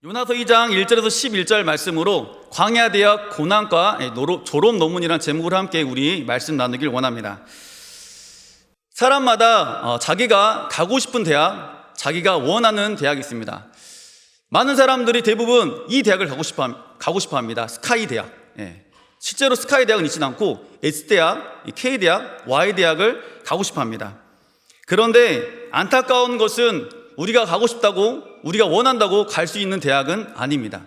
요나서 2장 1절에서 11절 말씀으로 광야대학 고난과 졸업 논문이라는 제목으로 함께 우리 말씀 나누길 원합니다. 사람마다 자기가 가고 싶은 대학, 자기가 원하는 대학이 있습니다. 많은 사람들이 대부분 이 대학을 가고 싶어 합니다. 스카이 대학. 실제로 스카이 대학은 있지 않고 S대학, K대학, Y대학을 가고 싶어 합니다. 그런데 안타까운 것은 우리가 가고 싶다고, 우리가 원한다고 갈 수 있는 대학은 아닙니다.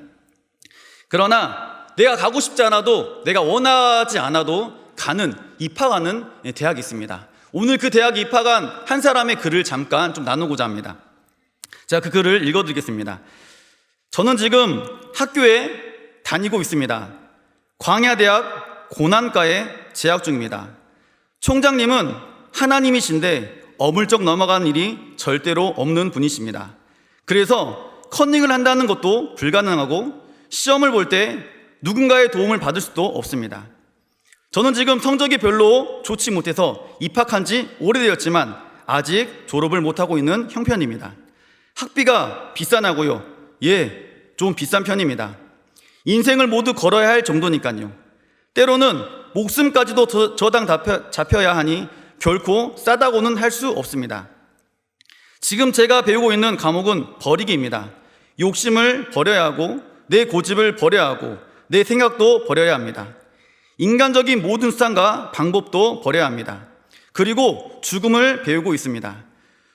그러나 내가 가고 싶지 않아도, 내가 원하지 않아도 입학하는 대학이 있습니다. 오늘 그 대학에 입학한 한 사람의 글을 잠깐 좀 나누고자 합니다. 제가 그 글을 읽어드리겠습니다. 저는 지금 학교에 다니고 있습니다. 광야대학 고난과에 재학 중입니다. 총장님은 하나님이신데 어물쩍 넘어가는 일이 절대로 없는 분이십니다. 그래서 컨닝을 한다는 것도 불가능하고 시험을 볼 때 누군가의 도움을 받을 수도 없습니다. 저는 지금 성적이 별로 좋지 못해서 입학한 지 오래되었지만 아직 졸업을 못하고 있는 형편입니다. 학비가 비싸나고요. 좀 비싼 편입니다. 인생을 모두 걸어야 할 정도니까요. 때로는 목숨까지도 저당 잡혀야 하니 결코 싸다고는 할 수 없습니다. 지금 제가 배우고 있는 과목은 버리기입니다. 욕심을 버려야 하고 내 고집을 버려야 하고 내 생각도 버려야 합니다. 인간적인 모든 수단과 방법도 버려야 합니다. 그리고 죽음을 배우고 있습니다.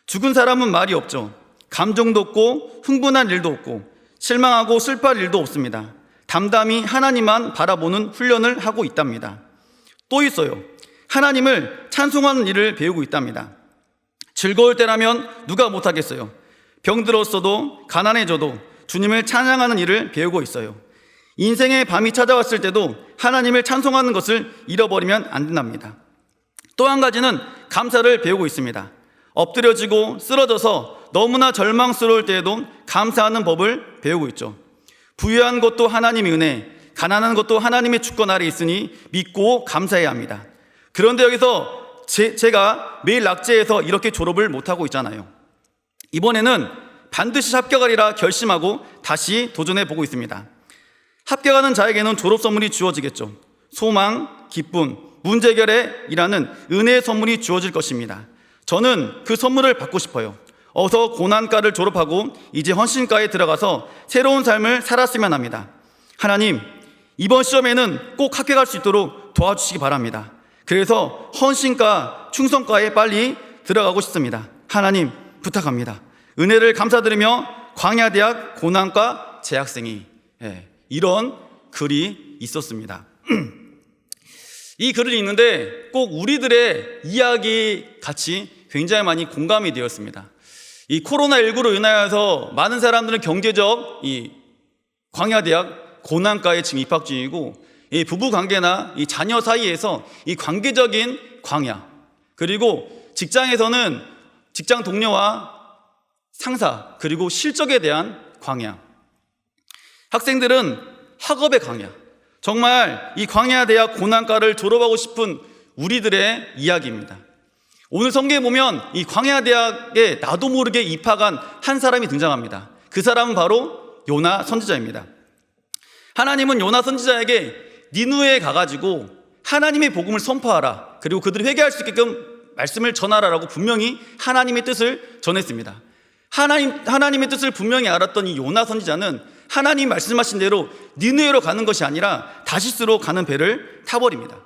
죽은 사람은 말이 없죠. 감정도 없고 흥분한 일도 없고 실망하고 슬퍼할 일도 없습니다. 담담히 하나님만 바라보는 훈련을 하고 있답니다. 또 있어요. 하나님을 찬송하는 일을 배우고 있답니다. 즐거울 때라면 누가 못하겠어요. 병들었어도 가난해져도 주님을 찬양하는 일을 배우고 있어요. 인생의 밤이 찾아왔을 때도 하나님을 찬송하는 것을 잃어버리면 안 된답니다. 또 한 가지는 감사를 배우고 있습니다. 엎드려지고 쓰러져서 너무나 절망스러울 때에도 감사하는 법을 배우고 있죠. 부유한 것도 하나님의 은혜, 가난한 것도 하나님의 주권 아래 있으니 믿고 감사해야 합니다. 그런데 여기서 제가 매일 낙제해서 이렇게 졸업을 못하고 있잖아요. 이번에는 반드시 합격하리라 결심하고 다시 도전해보고 있습니다. 합격하는 자에게는 졸업 선물이 주어지겠죠. 소망, 기쁨, 문제 해결이라는 은혜의 선물이 주어질 것입니다. 저는 그 선물을 받고 싶어요. 어서 고난과를 졸업하고 이제 헌신과에 들어가서 새로운 삶을 살았으면 합니다. 하나님, 이번 시험에는 꼭 합격할 수 있도록 도와주시기 바랍니다. 그래서 헌신과 충성과에 빨리 들어가고 싶습니다. 하나님 부탁합니다. 은혜를 감사드리며 광야대학 고난과 재학생이 이런 글이 있었습니다. 이 글을 읽는데 꼭 우리들의 이야기 같이 굉장히 많이 공감이 되었습니다. 이 코로나19로 인하여서 많은 사람들은 경제적 이 광야대학 고난과에 지금 입학 중이고, 이 부부 관계나 이 자녀 사이에서 이 관계적인 광야, 그리고 직장에서는 직장 동료와 상사, 그리고 실적에 대한 광야, 학생들은 학업의 광야, 정말 이 광야대학 고난과를 졸업하고 싶은 우리들의 이야기입니다. 오늘 성경에 보면 이 광야대학에 나도 모르게 입학한 한 사람이 등장합니다. 그 사람은 바로 요나 선지자입니다. 하나님은 요나 선지자에게 니느웨에 가가지고 하나님의 복음을 선포하라, 그리고 그들이 회개할 수 있게끔 말씀을 전하라라고 분명히 하나님의 뜻을 전했습니다. 하나님의 뜻을 분명히 알았던 이 요나 선지자는 하나님 말씀하신 대로 니느웨로 가는 것이 아니라 다시스로 가는 배를 타버립니다.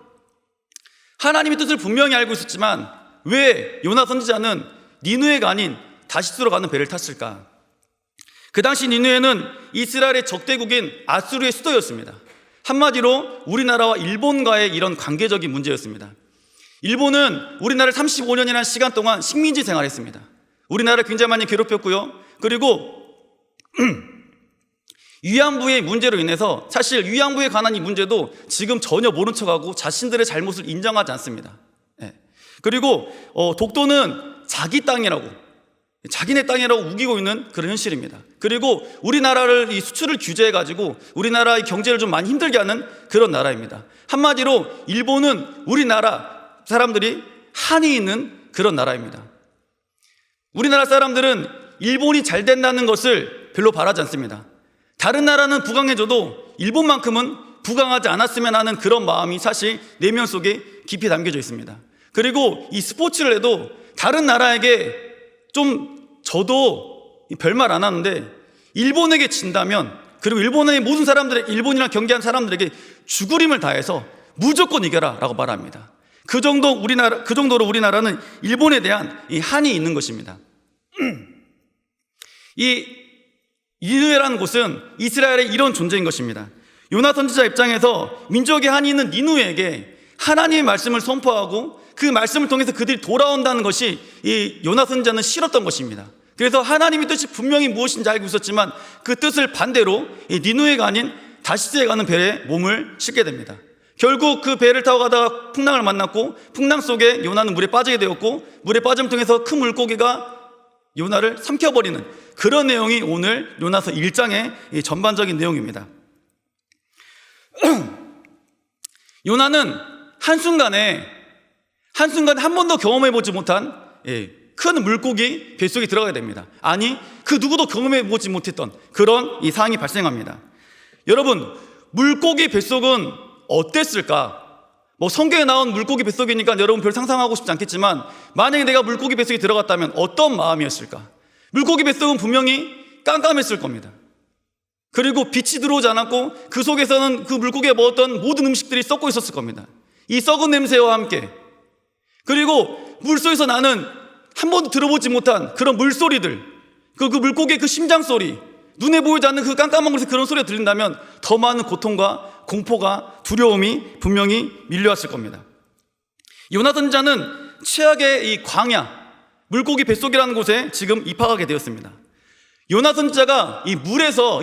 하나님의 뜻을 분명히 알고 있었지만 왜 요나 선지자는 니느웨가 아닌 다시스로 가는 배를 탔을까? 그 당시 니느웨는 이스라엘의 적대국인 아수르의 수도였습니다. 한마디로 우리나라와 일본과의 이런 관계적인 문제였습니다. 일본은 우리나라를 35년이라는 시간 동안 식민지 생활했습니다. 우리나라를 굉장히 많이 괴롭혔고요. 그리고 위안부의 문제로 인해서 사실 위안부에 관한 이 문제도 지금 전혀 모른 척하고 자신들의 잘못을 인정하지 않습니다. 그리고 독도는 자기 땅이라고, 자기네 땅이라고 우기고 있는 그런 현실입니다. 그리고 우리나라를 이 수출을 규제해가지고 우리나라의 경제를 좀 많이 힘들게 하는 그런 나라입니다. 한마디로 일본은 우리나라 사람들이 한이 있는 그런 나라입니다. 우리나라 사람들은 일본이 잘 된다는 것을 별로 바라지 않습니다. 다른 나라는 부강해져도 일본만큼은 부강하지 않았으면 하는 그런 마음이 사실 내면 속에 깊이 담겨져 있습니다. 그리고 이 스포츠를 해도 다른 나라에게 좀 저도 별말 안 하는데 일본에게 진다면, 그리고 일본의 모든 사람들의, 일본이랑 경기한 사람들에게 죽으림을 다해서 무조건 이겨라 라고 말합니다. 그 정도로 우리나라는 일본에 대한 이 한이 있는 것입니다. 이 니누에라는 곳은 이스라엘의 이런 존재인 것입니다. 요나 선지자 입장에서 민족의 한이 있는 니누에게 하나님의 말씀을 선포하고 그 말씀을 통해서 그들이 돌아온다는 것이 이 요나 선지자는 싫었던 것입니다. 그래서 하나님의 뜻이 분명히 무엇인지 알고 있었지만 그 뜻을 반대로 이 니누에가 아닌 다시스에 가는 배에 몸을 싣게 됩니다. 결국 그 배를 타고 가다가 풍랑을 만났고, 풍랑 속에 요나는 물에 빠지게 되었고, 물에 빠짐을 통해서 큰 물고기가 요나를 삼켜버리는 그런 내용이 오늘 요나서 1장의 전반적인 내용입니다. 요나는 한순간에 한 번도 경험해보지 못한 큰 물고기 뱃속에 들어가게 됩니다. 아니, 그 누구도 경험해보지 못했던 그런 이 상황이 발생합니다. 여러분, 물고기 뱃속은 어땠을까? 성경에 나온 물고기 뱃속이니까 여러분 별 상상하고 싶지 않겠지만, 만약에 내가 물고기 뱃속에 들어갔다면 어떤 마음이었을까? 물고기 뱃속은 분명히 깜깜했을 겁니다. 그리고 빛이 들어오지 않았고 그 속에서는 그 물고기가 먹었던 모든 음식들이 썩고 있었을 겁니다. 이 썩은 냄새와 함께, 그리고 물속에서 나는 한 번도 들어보지 못한 그런 물소리들, 그 물고기의 그 심장소리, 눈에 보이지 않는 그 깜깜한 곳에서 그런 소리가 들린다면 더 많은 고통과 공포가, 두려움이 분명히 밀려왔을 겁니다. 요나 선지자는 최악의 이 광야, 물고기 뱃속이라는 곳에 지금 입학하게 되었습니다. 요나 선지자가 이 물에서,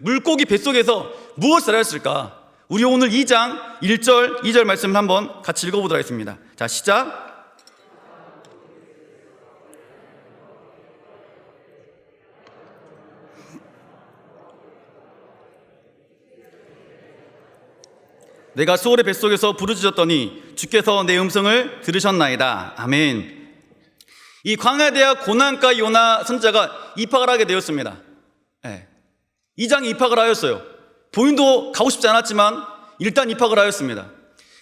물고기 뱃속에서 무엇을 하였을까? 우리 오늘 2장 1절, 2절 말씀을 한번 같이 읽어보도록 하겠습니다. 자, 시작. 내가 수월의 뱃속에서 부르짖었더니 주께서 내 음성을 들으셨나이다. 아멘. 이 광야대학 고난가 요나 선지자가 입학을 하게 되었습니다. 2장에 입학을 하였어요. 본인도 가고 싶지 않았지만 일단 입학을 하였습니다.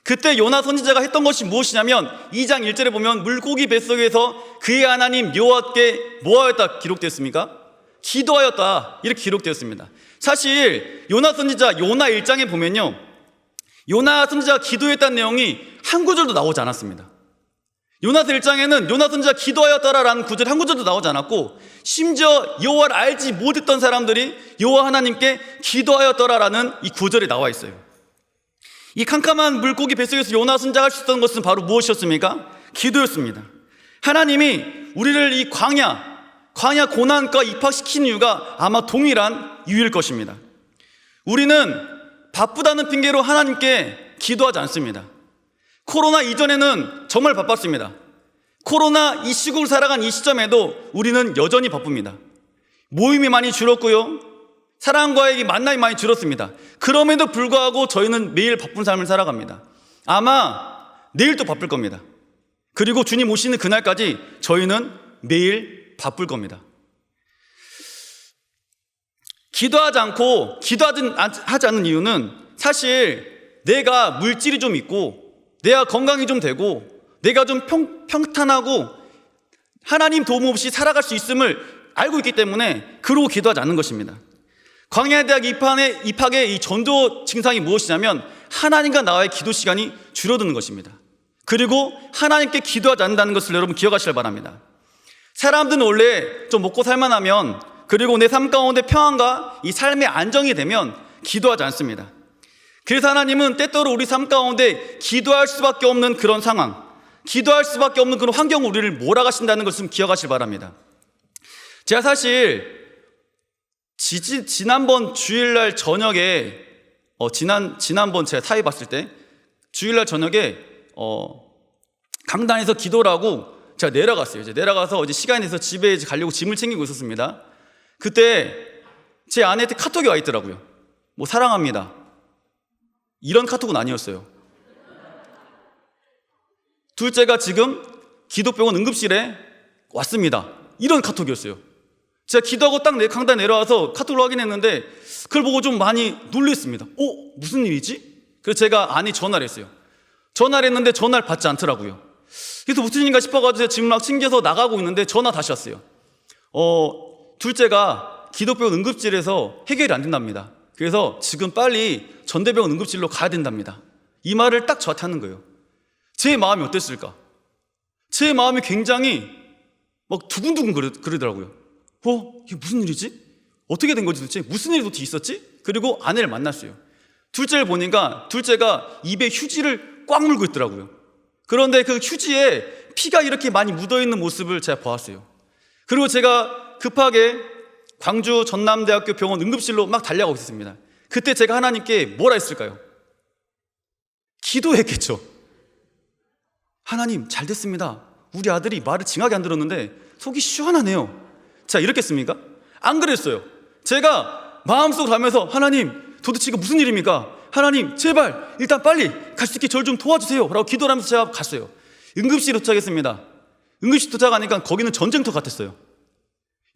그때 요나 선지자가 했던 것이 무엇이냐면 2장 1절에 보면 물고기 뱃속에서 그의 하나님 여호와께 뭐하였다 기록되었습니까? 기도하였다, 이렇게 기록되었습니다. 사실 요나 선지자 요나 1장에 보면요, 요나 선지자가 기도했다는 내용이 한 구절도 나오지 않았습니다. 요나서 1장에는 요나 선지자가 기도하였다라는 구절이 한 구절도 나오지 않았고, 심지어 여호와를 알지 못했던 사람들이 여호와 하나님께 기도하였더라라는 이 구절이 나와 있어요. 이 캄캄한 물고기 뱃속에서 요나 선지자가 할 수 있었던 것은 바로 무엇이었습니까? 기도였습니다. 하나님이 우리를 이 광야 고난과 입학시킨 이유가 아마 동일한 이유일 것입니다. 우리는 바쁘다는 핑계로 하나님께 기도하지 않습니다. 코로나 이전에는 정말 바빴습니다. 코로나 이 시국을 살아간 이 시점에도 우리는 여전히 바쁩니다. 모임이 많이 줄었고요, 사람과의 만남이 많이 줄었습니다. 그럼에도 불구하고 저희는 매일 바쁜 삶을 살아갑니다. 아마 내일도 바쁠 겁니다. 그리고 주님 오시는 그날까지 저희는 매일 바쁠 겁니다. 기도하지 않는 이유는 사실 내가 물질이 좀 있고 내가 건강이 좀 되고 내가 좀 평탄하고 하나님 도움 없이 살아갈 수 있음을 알고 있기 때문에 그러고 기도하지 않는 것입니다. 광야대학 입학의 이 전조 증상이 무엇이냐면 하나님과 나와의 기도 시간이 줄어드는 것입니다. 그리고 하나님께 기도하지 않는다는 것을 여러분 기억하시길 바랍니다. 사람들은 원래 좀 먹고 살만하면, 그리고 내 삶 가운데 평안과 이 삶의 안정이 되면 기도하지 않습니다. 그래서 하나님은 때때로 우리 삶 가운데 기도할 수밖에 없는 그런 상황, 기도할 수밖에 없는 그런 환경으로 우리를 몰아가신다는 것을 기억하시길 바랍니다. 제가 사실 지난번 주일날 저녁에 지난번 제가 사회 봤을 때 주일날 저녁에 강단에서 기도를 하고 제가 내려갔어요. 이제 내려가서 어제 시간이 돼서 집에 가려고 짐을 챙기고 있었습니다. 그때 제 아내한테 카톡이 와 있더라고요. 뭐 사랑합니다, 이런 카톡은 아니었어요. 둘째가 지금 기독병원 응급실에 왔습니다, 이런 카톡이었어요. 제가 기도하고 딱 강단 내려와서 카톡으로 확인했는데 그걸 보고 좀 많이 놀랐습니다. 무슨 일이지? 그래서 제가 아내 전화를 했어요. 전화를 했는데 전화를 받지 않더라고요. 그래서 무슨 일인가 싶어가지고 제가 지금 막 챙겨서 나가고 있는데 전화 다시 왔어요. 둘째가 기독병원 응급실에서 해결이 안 된답니다. 그래서 지금 빨리 전대병원 응급실로 가야 된답니다. 이 말을 딱 저한테 하는 거예요. 제 마음이 어땠을까? 제 마음이 굉장히 막 두근두근 그러더라고요. 이게 무슨 일이지? 어떻게 된 거지 도대체? 무슨 일이 도대체 있었지? 그리고 아내를 만났어요. 둘째를 보니까 둘째가 입에 휴지를 꽉 물고 있더라고요. 그런데 그 휴지에 피가 이렇게 많이 묻어있는 모습을 제가 보았어요. 그리고 제가 급하게 광주 전남대학교 병원 응급실로 막 달려가고 있었습니다. 그때 제가 하나님께 뭐라 했을까요? 기도했겠죠. 하나님, 잘 됐습니다. 우리 아들이 말을 징하게 안 들었는데 속이 시원하네요. 자, 이렇겠습니까? 안 그랬어요. 제가 마음속으로 하면서 하나님, 도대체 이거 무슨 일입니까? 하나님, 제발 일단 빨리 갈 수 있게 저를 좀 도와주세요 라고 기도를 하면서 제가 갔어요. 응급실에 도착했습니다. 응급실 도착하니까 거기는 전쟁터 같았어요.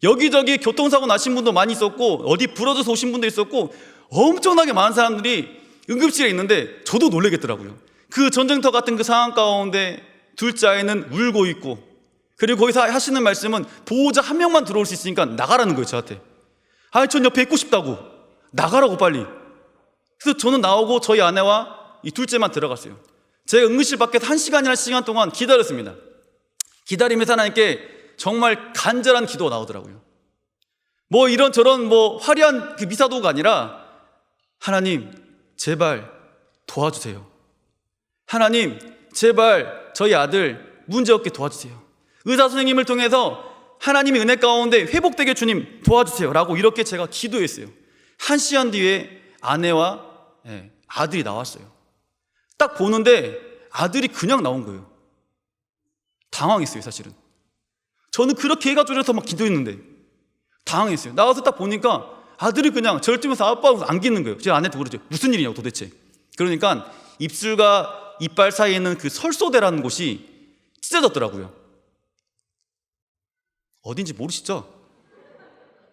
여기저기 교통사고 나신 분도 많이 있었고 어디 부러져서 오신 분도 있었고 엄청나게 많은 사람들이 응급실에 있는데 저도 놀라겠더라고요. 그 전쟁터 같은 그 상황 가운데 둘째 아이는 울고 있고, 그리고 거기서 하시는 말씀은 보호자 한 명만 들어올 수 있으니까 나가라는 거예요. 저한테. 전 옆에 있고 싶다고. 나가라고 빨리. 그래서 저는 나오고 저희 아내와 이 둘째만 들어갔어요. 제가 응급실 밖에서 1시간이나 시간 동안 기다렸습니다. 기다리면서 하나님께 정말 간절한 기도가 나오더라고요. 이런저런 화려한 그 미사도가 아니라 하나님, 제발 도와주세요. 하나님, 제발 저희 아들 문제없게 도와주세요. 의사 선생님을 통해서 하나님의 은혜 가운데 회복되게 주님 도와주세요 라고 이렇게 제가 기도했어요. 1시간 뒤에 아내와 아들이 나왔어요. 딱 보는데 아들이 그냥 나온 거예요. 당황했어요. 사실은 저는 그렇게 해가 졸여서 막 기도했는데 당황했어요. 나와서 딱 보니까 아들이 그냥 저를 뜨면서 아빠 하고 안기는 거예요. 제 아내한테 그러죠. 무슨 일이냐고 도대체. 그러니까 입술과 이빨 사이에 있는 그 설소대라는 곳이 찢어졌더라고요. 어딘지 모르시죠?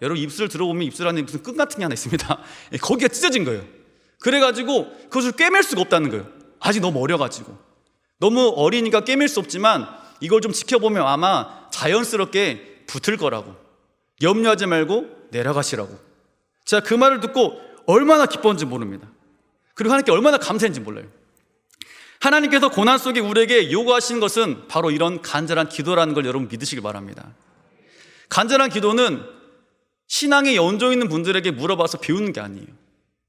여러분, 입술 들어보면 입술 안에 무슨 끈 같은 게 하나 있습니다. 거기가 찢어진 거예요. 그래가지고 그것을 꿰맬 수가 없다는 거예요. 아직 너무 어려가지고. 너무 어리니까 꿰맬 수 없지만 이걸 좀 지켜보면 아마 자연스럽게 붙을 거라고. 염려하지 말고 내려가시라고. 제가 그 말을 듣고 얼마나 기뻤는지 모릅니다. 그리고 하나님께 얼마나 감사했는지 몰라요. 하나님께서 고난 속에 우리에게 요구하시는 것은 바로 이런 간절한 기도라는 걸 여러분 믿으시길 바랍니다. 간절한 기도는 신앙에 연조 있는 분들에게 물어봐서 배우는 게 아니에요.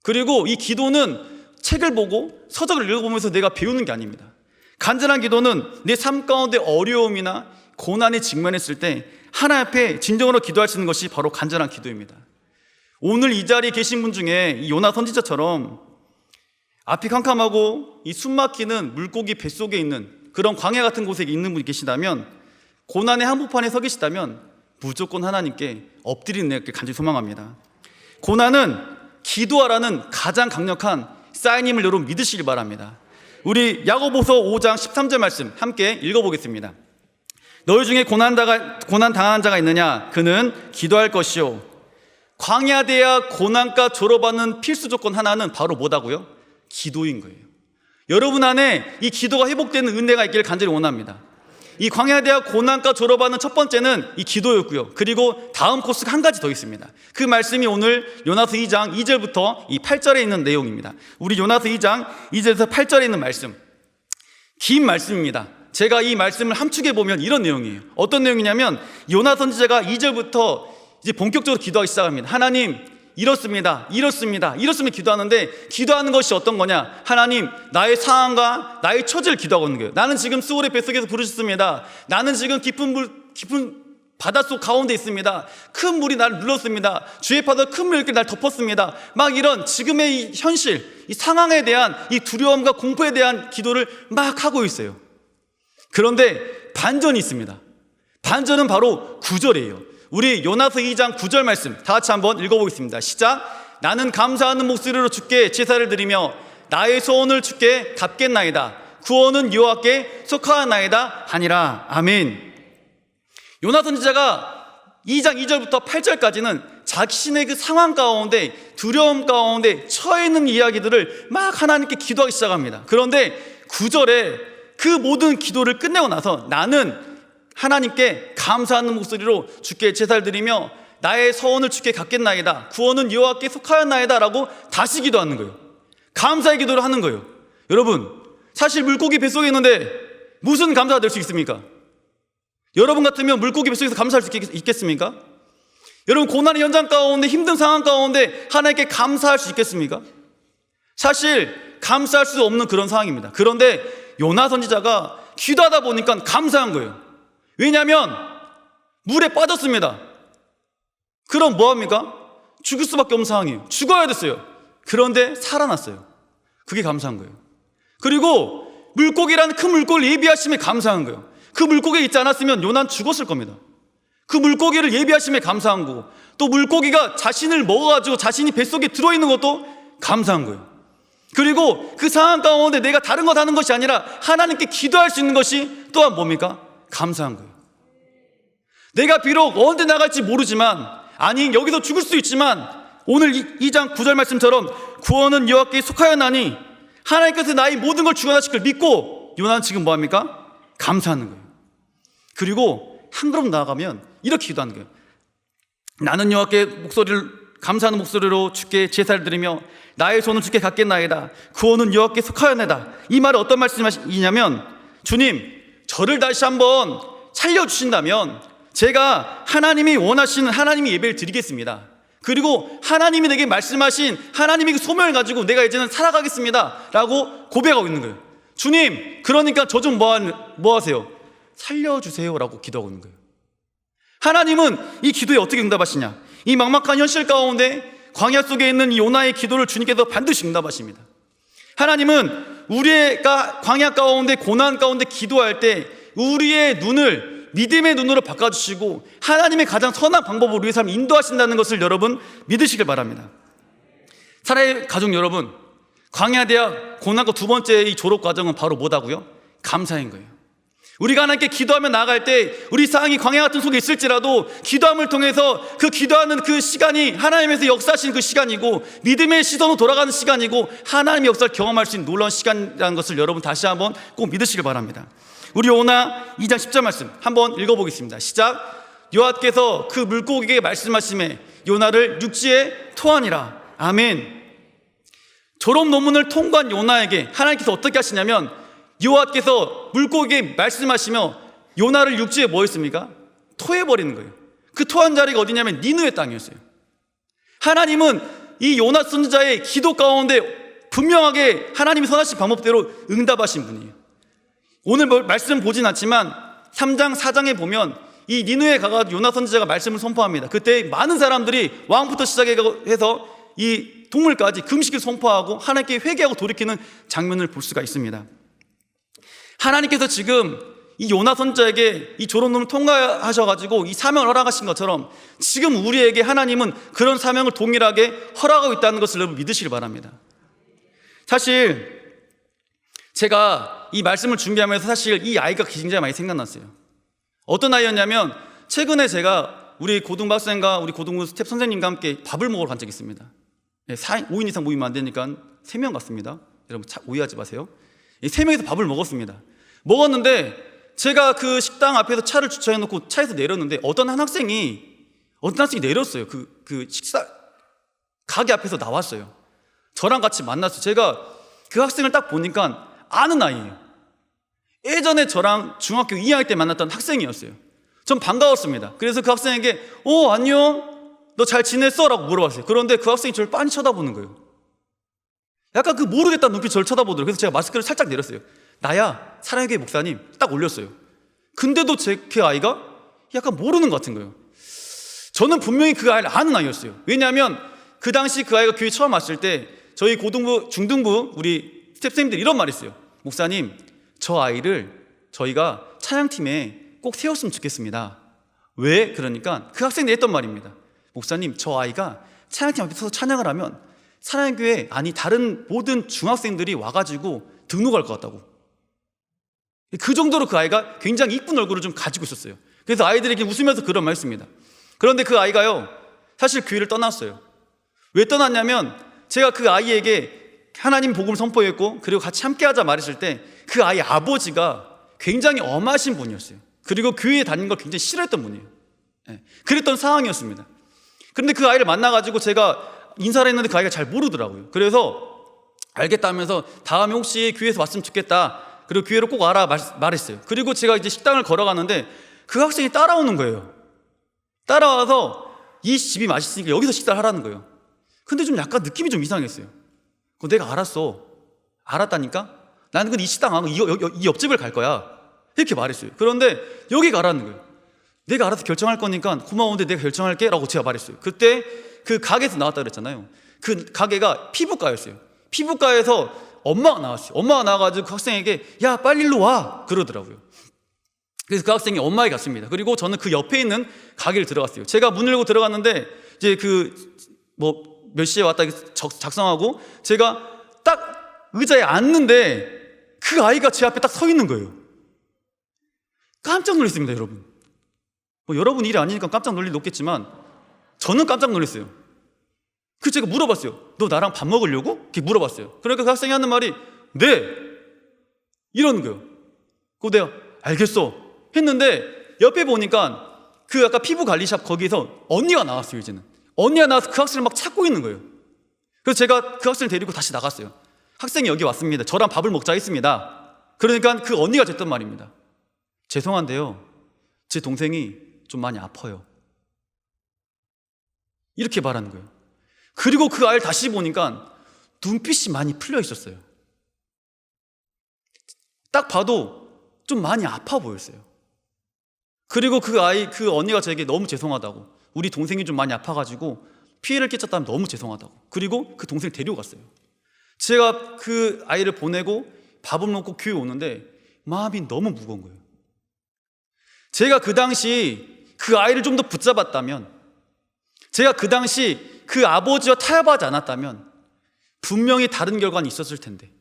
그리고 이 기도는 책을 보고 서적을 읽어보면서 내가 배우는 게 아닙니다. 간절한 기도는 내 삶 가운데 어려움이나 고난에 직면했을 때 하나님 앞에 진정으로 기도할 수 있는 것이 바로 간절한 기도입니다. 오늘 이 자리에 계신 분 중에 이 요나 선지자처럼 앞이 캄캄하고 이 숨막히는 물고기 뱃속에 있는 그런 광야 같은 곳에 있는 분이 계시다면, 고난의 한복판에 서 계시다면 무조건 하나님께 엎드리는 날 간절히 소망합니다. 고난은 기도하라는 가장 강력한 사인임을 여러분 믿으시길 바랍니다. 우리 야고보서 5장 13절 말씀 함께 읽어보겠습니다. 너희 중에 고난 당하는 자가 있느냐? 그는 기도할 것이요. 광야대학 고난과 졸업하는 필수 조건 하나는 바로 뭐다고요? 기도인 거예요. 여러분 안에 이 기도가 회복되는 은혜가 있기를 간절히 원합니다. 이 광야대학 고난과 졸업하는 첫 번째는 이 기도였고요. 그리고 다음 코스가 한 가지 더 있습니다. 그 말씀이 오늘 요나서 2장 2절부터 이 8절에 있는 내용입니다. 우리 요나서 2장 2절에서 8절에 있는 말씀, 긴 말씀입니다. 제가 이 말씀을 함축해 보면 이런 내용이에요. 어떤 내용이냐면 요나 선지자가 2절부터 이제 본격적으로 기도하기 시작합니다. 하나님, 이렇습니다 기도하는데, 기도하는 것이 어떤 거냐? 하나님, 나의 상황과 나의 처지를 기도하고 있는 거예요. 나는 지금 스올의 뱃속에서 부르셨습니다. 나는 지금 깊은 바닷속 가운데 있습니다. 큰 물이 나를 눌렀습니다. 주의 파도 큰 물이 날 덮었습니다. 막 이런 지금의 이 현실, 이 상황에 대한 이 두려움과 공포에 대한 기도를 막 하고 있어요. 그런데 반전이 있습니다. 반전은 바로 9절이에요. 우리 요나서 2장 9절 말씀 다 같이 한번 읽어보겠습니다. 시작. 나는 감사하는 목소리로 주께 제사를 드리며 나의 소원을 주께 갚겠나이다. 구원은 여호와께 속하나이다 하니라. 아멘. 요나 선지자가 2장 2절부터 8절까지는 자신의 그 상황 가운데, 두려움 가운데 처해 있는 이야기들을 막 하나님께 기도하기 시작합니다. 그런데 9절에 그 모든 기도를 끝내고 나서 나는 하나님께 감사하는 목소리로 주께 제사를 드리며 나의 서원을 주께 갚겠나이다, 구원은 여호와께 속하였나이다 라고 다시 기도하는 거예요. 감사의 기도를 하는 거예요. 여러분, 사실 물고기 뱃속에 있는데 무슨 감사가 될 수 있습니까? 여러분 같으면 물고기 뱃속에서 감사할 수 있겠습니까? 여러분, 고난의 현장 가운데, 힘든 상황 가운데 하나님께 감사할 수 있겠습니까? 사실 감사할 수 없는 그런 상황입니다. 그런데 요나 선지자가 기도하다 보니까 감사한 거예요. 왜냐하면 물에 빠졌습니다. 그럼 뭐합니까? 죽을 수밖에 없는 상황이에요. 죽어야 됐어요. 그런데 살아났어요. 그게 감사한 거예요. 그리고 물고기라는 큰 물고기를 예비하심에 감사한 거예요. 그 물고기가 있지 않았으면 요나는 죽었을 겁니다. 그 물고기를 예비하심에 감사한 거고, 또 물고기가 자신을 먹어가지고 자신이 뱃속에 들어있는 것도 감사한 거예요. 그리고 그 상황 가운데 내가 다른 것 하는 것이 아니라 하나님께 기도할 수 있는 것이 또한 뭡니까? 감사한 거예요. 내가 비록 언제 나갈지 모르지만, 아니 여기서 죽을 수도 있지만, 오늘 2장 9절 말씀처럼 구원은 여호와께 속하였나니 하나님께서 나의 모든 걸 주관하실 걸 믿고 요나는 지금 뭐합니까? 감사하는 거예요. 그리고 한 걸음 나아가면 이렇게 기도하는 거예요. 나는 여호와께 감사하는 목소리로 주께 제사를 드리며 나의 손을 주께 갚겠나이다, 구원은 여호와께 속하였나이다. 이 말은 어떤 말씀이냐면, 주님, 저를 다시 한번 살려주신다면 제가 하나님이 원하시는 하나님의 예배를 드리겠습니다. 그리고 하나님이 내게 말씀하신 하나님의 그 소명을 가지고 내가 이제는 살아가겠습니다 라고 고백하고 있는 거예요. 주님, 그러니까 저 좀 뭐 하세요? 살려주세요 라고 기도하고 있는 거예요. 하나님은 이 기도에 어떻게 응답하시냐? 이 막막한 현실 가운데 광야 속에 있는 이 요나의 기도를 주님께서 반드시 응답하십니다. 하나님은 우리가 광야 가운데, 고난 가운데 기도할 때 우리의 눈을 믿음의 눈으로 바꿔주시고 하나님의 가장 선한 방법으로 우리의 삶을 인도하신다는 것을 여러분 믿으시길 바랍니다. 사랑의 가족 여러분, 광야대학 고난과 두 번째 이 졸업과정은 바로 뭐다고요? 감사인 거예요. 우리가 하나님께 기도하며 나아갈 때 우리 상황이 광야 같은 속에 있을지라도 기도함을 통해서 그 기도하는 그 시간이 하나님에서 역사하시는 그 시간이고, 믿음의 시선으로 돌아가는 시간이고, 하나님의 역사를 경험할 수 있는 놀라운 시간이라는 것을 여러분 다시 한번 꼭 믿으시길 바랍니다. 우리 요나 2장 10절 말씀 한번 읽어보겠습니다. 시작. 여호와께서 그 물고기에게 말씀하시매 요나를 육지에 토하니라. 아멘. 졸업 논문을 통과한 요나에게 하나님께서 어떻게 하시냐면, 여호와께서 물고기에게 말씀하시며 요나를 육지에 뭐 했습니까? 토해버리는 거예요. 그 토한 자리가 어디냐면 니느웨 땅이었어요. 하나님은 이 요나 선지자의 기도 가운데 분명하게 하나님이 선하신 방법대로 응답하신 분이에요. 오늘 말씀 보진 않지만 3장 4장에 보면 이 니느웨에 가가지고 요나 선지자가 말씀을 선포합니다. 그때 많은 사람들이 왕부터 시작해서 이 동물까지 금식을 선포하고 하나님께 회개하고 돌이키는 장면을 볼 수가 있습니다. 하나님께서 지금 이 요나 선지자에게 이 졸업논문을 통과하셔가지고 이 사명을 허락하신 것처럼 지금 우리에게 하나님은 그런 사명을 동일하게 허락하고 있다는 것을 여러분 믿으시길 바랍니다. 사실 제가 이 말씀을 준비하면서 사실 이 아이가 굉장히 많이 생각났어요. 어떤 아이였냐면, 최근에 제가 우리 고등부 학생과 우리 고등부 스텝 선생님과 함께 밥을 먹으러 간 적이 있습니다. 5인 이상 모이면 안 되니까 3명 갔습니다. 여러분 오해하지 마세요. 3명이서 밥을 먹었습니다. 먹었는데 제가 그 식당 앞에서 차를 주차해놓고 차에서 내렸는데 어떤 학생이 내렸어요. 그 식사 가게 앞에서 나왔어요. 저랑 같이 만났어요. 제가 그 학생을 딱 보니까 아는 아이예요. 예전에 저랑 중학교 2학년 때 만났던 학생이었어요. 전 반가웠습니다. 그래서 그 학생에게 안녕, 너 잘 지냈어? 라고 물어봤어요. 그런데 그 학생이 저를 빤히 쳐다보는 거예요. 약간 그 모르겠다는 눈빛 저를 쳐다보더라고요. 그래서 제가 마스크를 살짝 내렸어요. 나야 사랑의 교회 목사님 딱 올렸어요. 근데도 그 아이가 약간 모르는 것 같은 거예요. 저는 분명히 그 아이를 아는 아이였어요. 왜냐하면 그 당시 그 아이가 교회 처음 왔을 때 저희 고등부, 중등부 우리 스태프님들이 이런 말을 했어요. 목사님, 저 아이를 저희가 찬양팀에 꼭 세웠으면 좋겠습니다. 왜? 그러니까 그 학생들이 했던 말입니다. 목사님, 저 아이가 찬양팀 앞에 서서 찬양을 하면 사랑교회, 아니 다른 모든 중학생들이 와가지고 등록할 것 같다고. 그 정도로 그 아이가 굉장히 이쁜 얼굴을 좀 가지고 있었어요. 그래서 아이들에게 웃으면서 그런 말 했습니다. 그런데 그 아이가요, 사실 교회를 떠났어요. 왜 떠났냐면 제가 그 아이에게 하나님 복음을 선포했고 그리고 같이 함께하자 말했을 때 그 아이 아버지가 굉장히 엄하신 분이었어요. 그리고 교회에 다니는 걸 굉장히 싫어했던 분이에요. 그랬던 상황이었습니다. 그런데 그 아이를 만나가지고 제가 인사를 했는데 그 아이가 잘 모르더라고요. 그래서 알겠다면서 다음에 혹시 교회에서 왔으면 좋겠다, 그리고 교회로 꼭 와라 말했어요. 그리고 제가 이제 식당을 걸어가는데 그 학생이 따라오는 거예요. 따라와서 이 집이 맛있으니까 여기서 식사를 하라는 거예요. 근데 좀 약간 느낌이 좀 이상했어요. 내가 알았어. 알았다니까? 나는 이 식당하고 이 옆집을 갈 거야. 이렇게 말했어요. 그런데 여기 가라는 거예요. 내가 알아서 결정할 거니까 고마운데 내가 결정할게 라고 제가 말했어요. 그때 그 가게에서 나왔다 그랬잖아요. 그 가게가 피부과였어요. 피부과에서 엄마가 나왔어요. 엄마가 나와가지고 그 학생에게 야 빨리 일로 와 그러더라고요. 그래서 그 학생이 엄마에게 갔습니다. 그리고 저는 그 옆에 있는 가게를 들어갔어요. 제가 문을 열고 들어갔는데 이제 몇 시에 왔다 작성하고 제가 딱 의자에 앉는데 그 아이가 제 앞에 딱 서 있는 거예요. 깜짝 놀랐습니다, 여러분. 여러분 일이 아니니까 깜짝 놀릴 일 없겠지만 저는 깜짝 놀랐어요. 그래서 제가 물어봤어요. 너 나랑 밥 먹으려고? 이렇게 물어봤어요. 그러니까 그 학생이 하는 말이 네! 이러는 거예요. 그거 내가 알겠어 했는데 옆에 보니까 그 아까 피부관리샵 거기서 언니가 나왔어요. 이제는 언니가 나와서 그 학생을 막 찾고 있는 거예요. 그래서 제가 그 학생을 데리고 다시 나갔어요. 학생이 여기 왔습니다. 저랑 밥을 먹자 했습니다. 그러니까 그 언니가 됐단 말입니다. 죄송한데요, 제 동생이 좀 많이 아파요. 이렇게 말하는 거예요. 그리고 그 아이를 다시 보니까 눈빛이 많이 풀려 있었어요. 딱 봐도 좀 많이 아파 보였어요. 그리고 그 언니가 저에게 너무 죄송하다고, 우리 동생이 좀 많이 아파가지고 피해를 끼쳤다면 너무 죄송하다고, 그리고 그 동생을 데리고 갔어요. 제가 그 아이를 보내고 밥을 먹고 교회 오는데 마음이 너무 무거운 거예요. 제가 그 당시 그 아이를 좀 더 붙잡았다면, 제가 그 당시 그 아버지와 타협하지 않았다면 분명히 다른 결과는 있었을 텐데,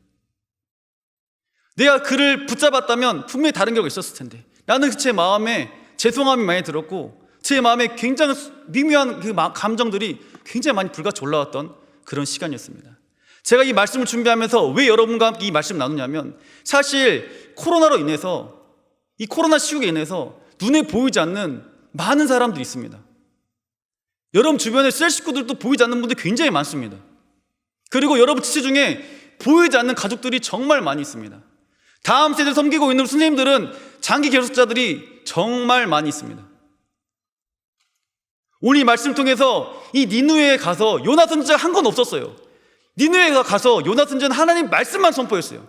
내가 그를 붙잡았다면 분명히 다른 결과가 있었을 텐데, 나는 제 마음에 죄송함이 많이 들었고 제 마음에 굉장히 미묘한 그 감정들이 굉장히 많이 불같이 올라왔던 그런 시간이었습니다. 제가 이 말씀을 준비하면서 왜 여러분과 함께 이 말씀을 나누냐면, 사실 코로나로 인해서, 이 코로나 시국에 인해서 눈에 보이지 않는 많은 사람들이 있습니다. 여러분 주변에 셀 식구들도 보이지 않는 분들이 굉장히 많습니다. 그리고 여러분 지체 중에 보이지 않는 가족들이 정말 많이 있습니다. 다음 세대를 섬기고 있는 선생님들은 장기 결석자들이 정말 많이 있습니다. 오늘 이 말씀을 통해서 이 니느웨에 가서 요나 선지자가 한 건 없었어요. 니느웨에 가서 요나 선지자는 하나님 말씀만 선포했어요.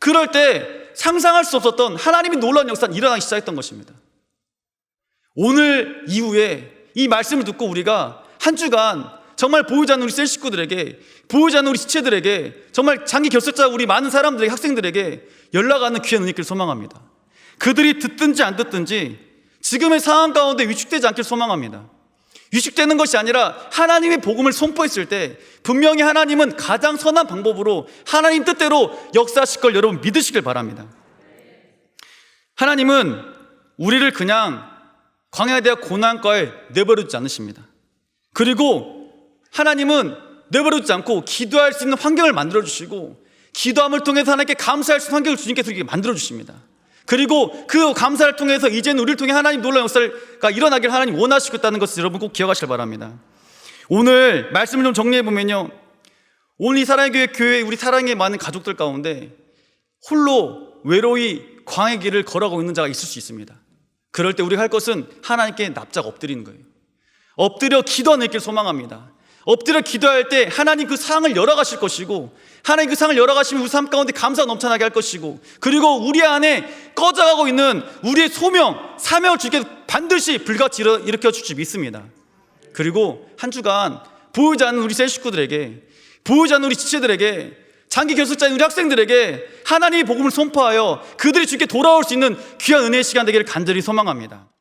그럴 때 상상할 수 없었던 하나님의 놀라운 역사는 일어나기 시작했던 것입니다. 오늘 이후에 이 말씀을 듣고 우리가 한 주간 정말 보이지 않는 우리 셀 식구들에게, 보이지 않는 우리 지체들에게, 정말 장기 결석자 우리 많은 사람들에게, 학생들에게 연락하는 귀한 은혜를 소망합니다. 그들이 듣든지 안 듣든지 지금의 상황 가운데 위축되지 않길 소망합니다. 위축되는 것이 아니라 하나님의 복음을 선포했을 때 분명히 하나님은 가장 선한 방법으로 하나님 뜻대로 역사하실 걸 여러분 믿으시길 바랍니다. 하나님은 우리를 그냥 광야에 대한 고난가에 내버려두지 않으십니다. 그리고 하나님은 내버려두지 않고 기도할 수 있는 환경을 만들어주시고, 기도함을 통해서 하나님께 감사할 수 있는 환경을 주님께서 만들어주십니다. 그리고 그 감사를 통해서 이제는 우리를 통해 하나님 놀라운 역사가 일어나길 하나님 원하시고 있다는 것을 여러분 꼭 기억하시길 바랍니다. 오늘 말씀을 좀 정리해보면요, 오늘 이 사랑의 교회 우리 사랑의 많은 가족들 가운데 홀로 외로이 광야의 길을 걸어가고 있는 자가 있을 수 있습니다. 그럴 때 우리가 할 것은 하나님께 납작 엎드리는 거예요. 엎드려 기도하는 길 소망합니다. 엎드려 기도할 때 하나님 그 상을 열어가실 것이고, 하나님 그 상을 열어가시면 우리 삶 가운데 감사가 넘쳐나게 할 것이고, 그리고 우리 안에 꺼져가고 있는 우리의 소명, 사명을 주께 반드시 불같이 일으켜 주실 줄 믿습니다. 그리고 한 주간 보이지 않는 우리 셀 식구들에게, 보이지 않는 우리 지체들에게, 장기 결석자인 우리 학생들에게 하나님의 복음을 선포하여 그들이 주께 돌아올 수 있는 귀한 은혜의 시간 되기를 간절히 소망합니다.